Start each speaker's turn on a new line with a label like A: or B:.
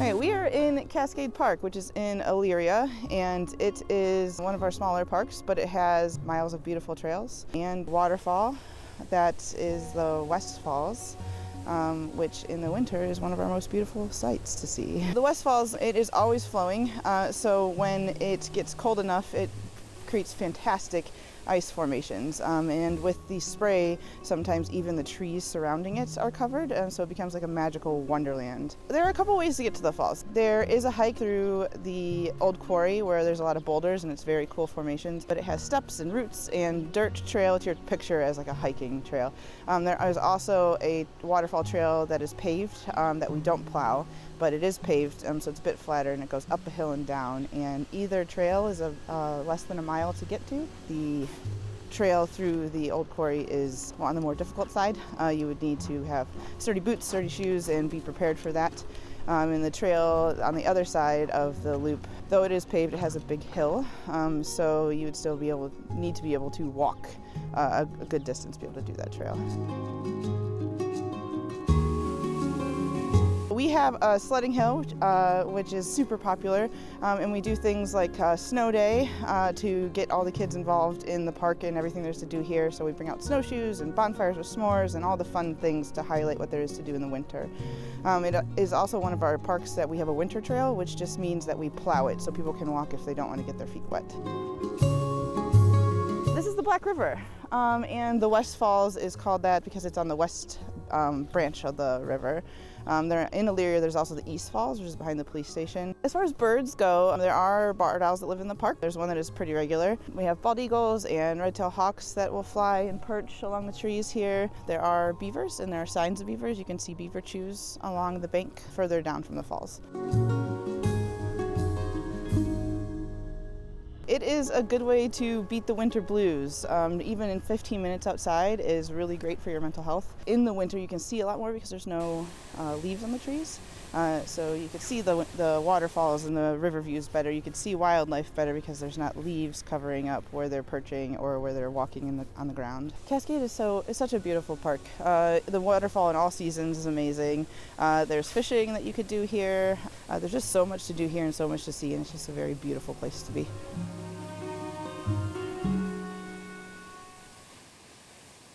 A: Okay, we are in Cascade Park, which is in Elyria, and it is one of our smaller parks, but it has miles of beautiful trails and waterfall. That is the West Falls, which in the winter is one of our most beautiful sights to see. The West Falls, it is always flowing, so when it gets cold enough, it creates fantastic ice formations, and with the spray, sometimes even the trees surrounding it are covered, and so it becomes like a magical wonderland. There are a couple ways to get to the falls. There is a hike through the old quarry where there's a lot of boulders and it's very cool formations, but it has steps and routes and dirt trail to your picture as like a hiking trail. There is also a waterfall trail that is paved that we don't plow, but it is paved, so it's a bit flatter and it goes up a hill and down, and either trail is less than a mile to get to. The trail through the old quarry is on the more difficult side. You would need to have sturdy boots, sturdy shoes, and be prepared for that. And the trail on the other side of the loop, though it is paved, it has a big hill, so you would still need to be able to walk a good distance to be able to do that trail. We have a sledding hill, which is super popular, and we do things like snow day to get all the kids involved in the park and everything there's to do here. So we bring out snowshoes and bonfires with s'mores and all the fun things to highlight what there is to do in the winter. It is also one of our parks that we have a winter trail, which just means that we plow it so people can walk if they don't want to get their feet wet. This is the Black River, and the West Falls is called that because it's on the west branch of the river. There in Elyria, there's also the East Falls, which is behind the police station. As far as birds go, there are barred owls that live in the park. There's one that is pretty regular. We have bald eagles and red-tailed hawks that will fly and perch along the trees here. There are beavers, and there are signs of beavers. You can see beaver chews along the bank further down from the falls. It is a good way to beat the winter blues. Even in 15 minutes outside is really great for your mental health. In the winter you can see a lot more because there's no leaves on the trees. So you can see the waterfalls and the river views better. You can see wildlife better because there's not leaves covering up where they're perching or where they're walking on the ground. Cascade is such a beautiful park. The waterfall in all seasons is amazing. There's fishing that you could do here. There's just so much to do here and so much to see, and it's just a very beautiful place to be.